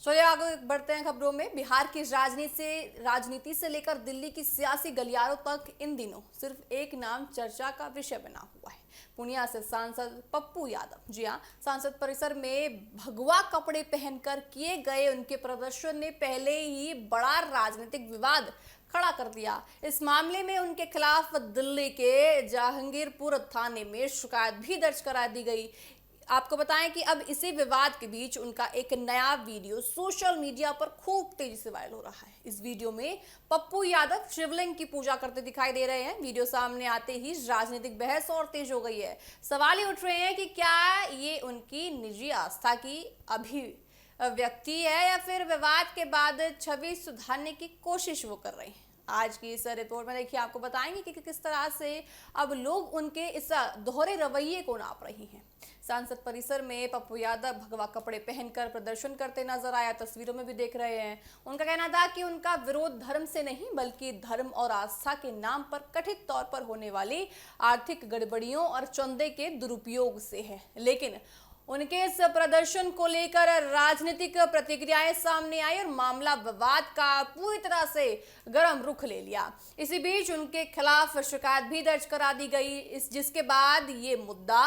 चलिए आगे बढ़ते हैं खबरों में। बिहार की राजनीति से लेकर दिल्ली की सियासी गलियारों तक इन दिनों सिर्फ एक नाम चर्चा का विषय बना हुआ है। पूर्णिया से सांसद पप्पू यादव। जी हाँ, सांसद परिसर में भगवा कपड़े पहनकर किए गए उनके प्रदर्शन ने पहले ही बड़ा राजनीतिक विवाद खड़ा कर दिया। इस मामले में उनके खिलाफ दिल्ली के जहांगीरपुर थाने में शिकायत भी दर्ज करा दी गई। आपको बताएं कि अब इसी विवाद के बीच उनका एक नया वीडियो सोशल मीडिया पर खूब तेजी से वायरल हो रहा है। इस वीडियो में पप्पू यादव शिवलिंग की पूजा करते दिखाई दे रहे हैं। वीडियो सामने आते ही राजनीतिक बहस और तेज हो गई है। सवाल ये उठ रहे हैं कि क्या ये उनकी निजी आस्था की अभिव्यक्ति है या फिर विवाद के बाद छवि सुधारने की कोशिश वो कर रहे हैं। आज की इस रिपोर्ट में देखिए आपको बताएंगे कि किस तरह से अब लोग उनके इस दोहरे रवैये को नाप रहे हैं। सांसद परिसर में पप्पू यादव भगवा कपड़े पहनकर प्रदर्शन करते नजर आया, तस्वीरों में भी देख रहे हैं। उनका कहना था कि उनका विरोध धर्म से नहीं बल्कि धर्म और आस्था के नाम पर कथित तौर पर होने वाली आर्थिक गड़बड़ियों और चंदे के दुरुपयोग से है। लेकिन उनके इस प्रदर्शन को लेकर राजनीतिक प्रतिक्रियाएं सामने आई और मामला विवाद का पूरी तरह से गर्म रुख ले लिया। इसी बीच उनके खिलाफ शिकायत भी दर्ज करा दी गई, जिसके बाद ये मुद्दा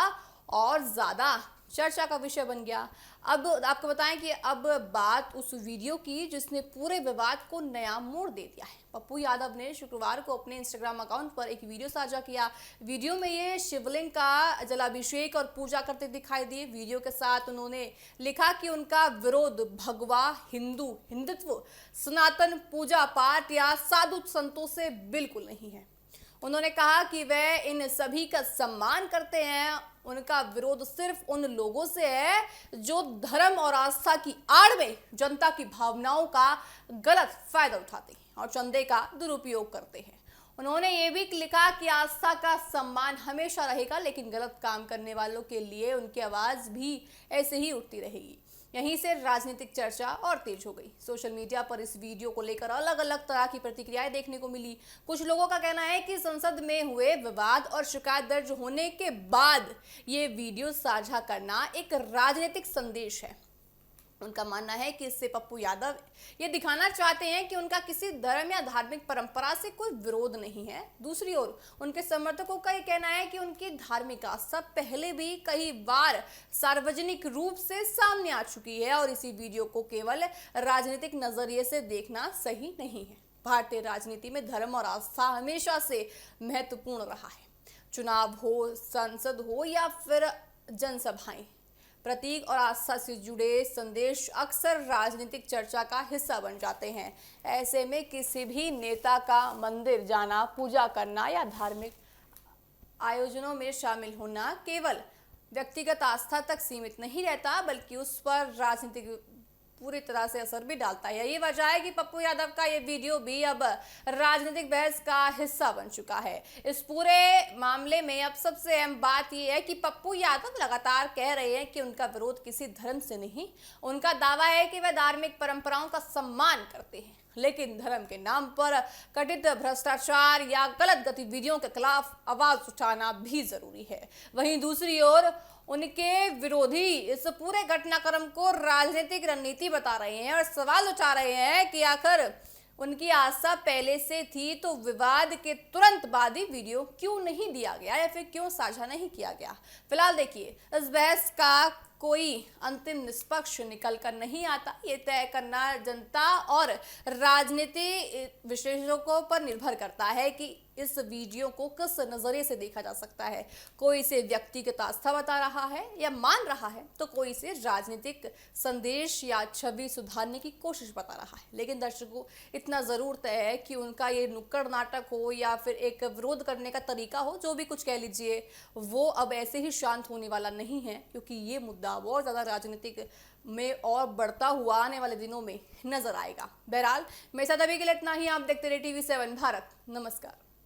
और ज्यादा चर्चा का विषय बन गया। अब आपको बताएं कि अब बात उस वीडियो की जिसने पूरे विवाद को नया मोड़ दे दिया है। पप्पू यादव ने शुक्रवार को अपने इंस्टाग्राम अकाउंट पर एक वीडियो साझा किया। वीडियो में ये शिवलिंग का जलाभिषेक और पूजा करते दिखाई दिए। वीडियो के साथ उन्होंने लिखा कि उनका विरोध भगवा हिंदुत्व, सनातन पूजा पाठ या साधु संतों से बिल्कुल नहीं है। उन्होंने कहा कि वह इन सभी का सम्मान करते हैं। उनका विरोध सिर्फ उन लोगों से है जो धर्म और आस्था की आड़ में जनता की भावनाओं का गलत फायदा उठाते हैं और चंदे का दुरुपयोग करते हैं। उन्होंने ये भी लिखा कि आस्था का सम्मान हमेशा रहेगा, लेकिन गलत काम करने वालों के लिए उनकी आवाज भी ऐसे ही उठती रहेगी। यहीं से राजनीतिक चर्चा और तेज हो गई। सोशल मीडिया पर इस वीडियो को लेकर अलग अलग तरह की प्रतिक्रियाएं देखने को मिली। कुछ लोगों का कहना है कि संसद में हुए विवाद और शिकायत दर्ज होने के बाद ये वीडियो साझा करना एक राजनीतिक संदेश है। उनका मानना है कि इससे पप्पू यादव ये दिखाना चाहते हैं कि उनका किसी धर्म या धार्मिक परंपरा से कोई विरोध नहीं है। दूसरी ओर उनके समर्थकों का ये कहना है कि उनकी धार्मिक आस्था पहले भी कई बार सार्वजनिक रूप से सामने आ चुकी है और इसी वीडियो को केवल राजनीतिक नजरिए से देखना सही नहीं है। भारतीय राजनीति में धर्म और आस्था हमेशा से महत्वपूर्ण रहा है। चुनाव हो, संसद हो या फिर जनसभाएं, प्रतीक और आस्था से जुड़े संदेश अक्सर राजनीतिक चर्चा का हिस्सा बन जाते हैं। ऐसे में किसी भी नेता का मंदिर जाना, पूजा करना या धार्मिक आयोजनों में शामिल होना केवल व्यक्तिगत आस्था तक सीमित नहीं रहता, बल्कि उस पर राजनीतिक पूरी तरह से असर भी डालता है। यही वजह है कि पप्पू यादव का ये वीडियो भी अब राजनीतिक बहस का हिस्सा बन चुका है। इस पूरे मामले में अब सबसे अहम बात यह है कि पप्पू यादव लगातार कह रहे हैं कि उनका विरोध किसी धर्म से नहीं। उनका दावा है कि वे धार्मिक परंपराओं का सम्मान करते हैं, लेकिन धर्म के नाम पर कथित भ्रष्टाचार या गलत गतिविधियों के खिलाफ आवाज उठाना भी जरूरी है। वहीं दूसरी ओर उनके विरोधी इस पूरे घटनाक्रम को राजनीतिक रणनीति बता रहे हैं और सवाल उठा रहे हैं कि आखिर उनकी आस्था पहले से थी तो विवाद के तुरंत बाद ही वीडियो क्यों नहीं दिया गया या फिर क्यों साझा नहीं किया गया। फिलहाल देखिए, इस बहस का कोई अंतिम निष्पक्ष निकल कर नहीं आता। ये तय करना जनता और राजनीति विशेषज्ञों पर निर्भर करता है कि इस वीडियो को किस नजरिए से देखा जा सकता है। कोई इसे व्यक्तिगत आस्था बता रहा है या मान रहा है, तो कोई इसे राजनीतिक संदेश या छवि सुधारने की कोशिश बता रहा है। लेकिन दर्शकों, इतना जरूर तय है कि उनका ये नुक्कड़ नाटक हो या फिर एक विरोध करने का तरीका हो, जो भी कुछ कह लीजिए, वो अब ऐसे ही शांत होने वाला नहीं है, क्योंकि ये मुद्दा बहुत ज्यादा राजनीतिक में और बढ़ता हुआ आने वाले दिनों में नजर आएगा। बहरहाल मेरे साथ अभी के लिए इतना ही। आप देखते रहिए TV7 भारत। नमस्कार।